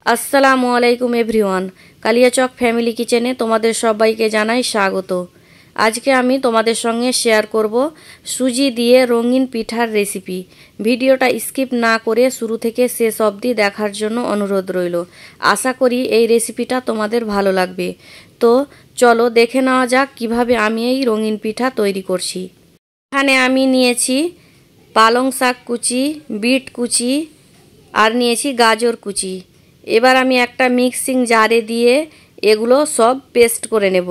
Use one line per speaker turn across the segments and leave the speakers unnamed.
আসসালামু আলাইকুম everyone, Kaliachak family কিচেনে তোমাদের সবাইকে জানাই স্বাগত। আজকে আমি তোমাদের সঙ্গে শেয়ার করব সুজি দিয়ে রঙিন পিঠার রেসিপি। ভিডিওটা স্কিপ না করে শুরু থেকে শেষ অবধি দেখার জন্য অনুরোধ রইল। আশা করি এই রেসিপিটা তোমাদের ভালো লাগবে। তো চলো দেখে নেওয়া যাক কিভাবে আমি এই রঙিন পিঠা তৈরি করছি। এখানে আমি নিয়েছি পালং শাক কুচি, বিট কুচি আর নিয়েছি গাজর কুচি। এবার আমি একটা মিক্সিং জারে দিয়ে এগুলো সব পেস্ট করে নেব।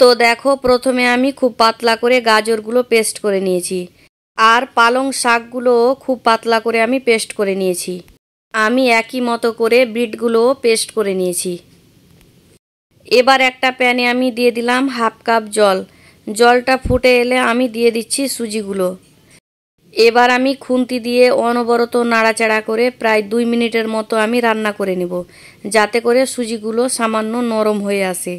তো দেখো, প্রথমে আমি খুব পাতলা করে গাজরগুলো পেস্ট করে নিয়েছি আর পালং শাকগুলোও খুব পাতলা করে আমি পেস্ট করে নিয়েছি। আমি একই মতো করে বিটগুলোও পেস্ট করে নিয়েছি। এবার একটা প্যানে আমি দিয়ে দিলাম হাফ কাপ জল। জলটা ফুটে এলে আমি দিয়ে দিচ্ছি সুজিগুলো। এবার আমি খুন্তি দিয়ে অনবরত নাড়াচাড়া করে প্রায় 2 মিনিটের মতো আমি রান্না করে নেব, যাতে করে সুজিগুলো সামান্য নরম হয়ে আসে।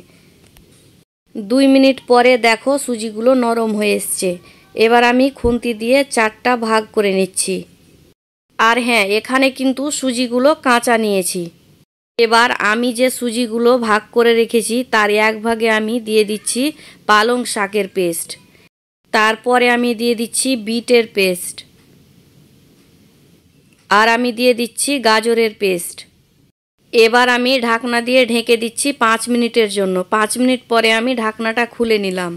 2 মিনিট পরে দেখো সুজিগুলো নরম হয়ে এসছে। এবার আমি খুন্তি দিয়ে 4টা ভাগ করে নিচ্ছি। আর হ্যাঁ, এখানে কিন্তু সুজিগুলো কাঁচা নিয়েছি। এবার আমি যে সুজিগুলো ভাগ করে রেখেছি তার 1 ভাগে আমি দিয়ে দিচ্ছি পালং শাকের পেস্ট। তারপরে আমি দিয়ে দিচ্ছি বিটের পেস্ট আর আমি দিয়ে দিচ্ছি গাজরের পেস্ট। এবার আমি ঢাকনা দিয়ে ঢেকে দিচ্ছি 5 মিনিটের জন্য। 5 মিনিট পরে আমি ঢাকনাটা খুলে নিলাম।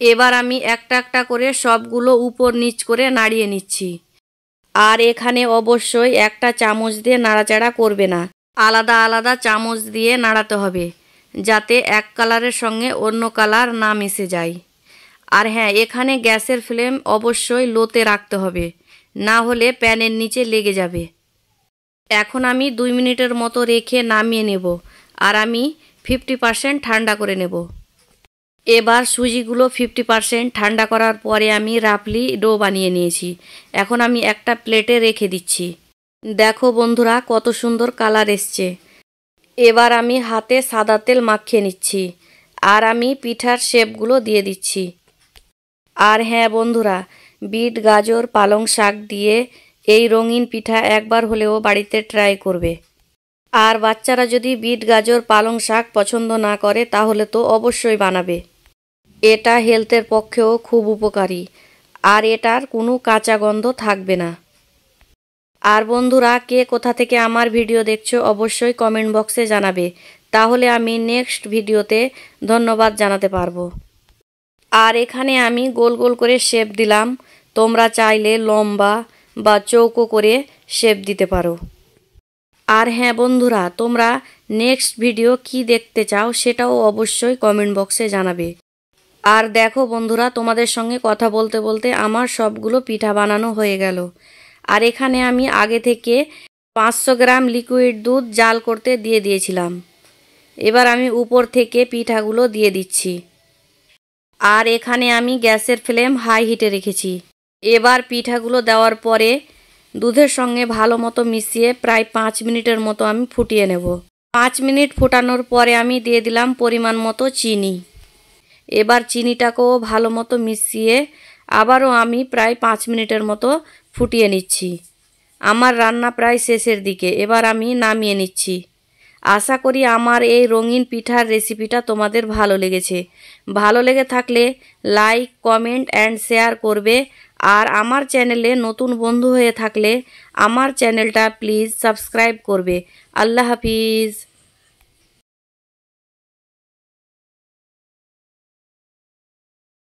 এবার আমি একটা একটা করে সবগুলো উপর নিচ করে নাড়িয়ে নিচ্ছি। আর এখানে অবশ্যই একটা চামচ দিয়ে নাড়াচাড়া করবে না, আলাদা আলাদা চামচ দিয়ে নাড়াতে হবে, যাতে এক কালারের সঙ্গে অন্য কালার না মিশে যায়। আর হ্যাঁ, এখানে গ্যাসের ফ্লেম অবশ্যই লোতে রাখতে হবে, না হলে প্যানের নিচে লেগে যাবে। এখন আমি 2 মিনিটের মতো রেখে নামিয়ে নেব আর আমি 50% ঠান্ডা করে নেব। এবার সুজিগুলো 50% ঠান্ডা করার পরে আমি রাফলি ডো বানিয়ে নিয়েছি। এখন আমি একটা প্লেটে রেখে দিচ্ছি। দেখো বন্ধুরা, কত সুন্দর কালার এসছে। এবার আমি হাতে সাদা তেল মাখিয়ে নিচ্ছি আর আমি পিঠার শেপগুলো দিয়ে দিচ্ছি। আর হ্যাঁ বন্ধুরা, বিট গাজর পালং শাক দিয়ে এই রঙিন পিঠা একবার হলেও বাড়িতে ট্রাই করবে। আর বাচ্চারা যদি বিট গাজর পালং শাক পছন্দ না করে তাহলে তো অবশ্যই বানাবে। এটা হেলথের পক্ষেও খুব উপকারী আর এটার কোনো কাঁচা গন্ধ থাকবে না। আর বন্ধুরা, কে কোথা থেকে আমার ভিডিও দেখছো অবশ্যই কমেন্ট বক্সে জানাবে, তাহলে আমি নেক্সট ভিডিওতে ধন্যবাদ জানাতে পারবো। আর এখানে আমি গোল গোল করে শেপ দিলাম। তোমরা চাইলে লম্বা বা চৌকো করে শেপ দিতে পারো। আর হ্যাঁ বন্ধুরা, তোমরা নেক্সট ভিডিও কি দেখতে চাও সেটাও অবশ্যই কমেন্ট বক্সে জানাবে। আর দেখো বন্ধুরা, তোমাদের সঙ্গে কথা বলতে বলতে আমার সবগুলো পিঠা বানানো হয়ে গেল। আর এখানে আমি আগে থেকে 500 গ্রাম লিকুইড দুধ জাল করতে দিয়ে দিয়েছিলাম। এবার আমি উপর থেকে পিঠাগুলো দিয়ে দিচ্ছি। আর এখানে আমি গ্যাসের ফ্লেম হাই হিটে রেখেছি। এবার পিঠাগুলো দেওয়ার পরে দুধের সঙ্গে ভালো মতো মিশিয়ে প্রায় 5 মিনিটের মতো আমি ফুটিয়ে নেব। 5 মিনিট ফোটানোর পরে আমি দিয়ে দিলাম পরিমাণ মতো চিনি। এবার চিনিটাকেও ভালো মতো মিশিয়ে আবারও আমি প্রায় 5 মিনিটের মতো ফুটিয়ে নিচ্ছি। আমার রান্না প্রায় শেষের দিকে, এবার আমি নামিয়ে নিচ্ছি। আশা করি আমার এই রঙিন পিঠার রেসিপিটা তোমাদের ভালো লেগেছে। ভালো লেগে থাকলে লাইক, কমেন্ট অ্যান্ড শেয়ার করবে। আর আমার চ্যানেলে নতুন বন্ধু হয়ে থাকলে আমার চ্যানেলটা প্লিজ সাবস্ক্রাইব করবে। আল্লাহ হাফিজ।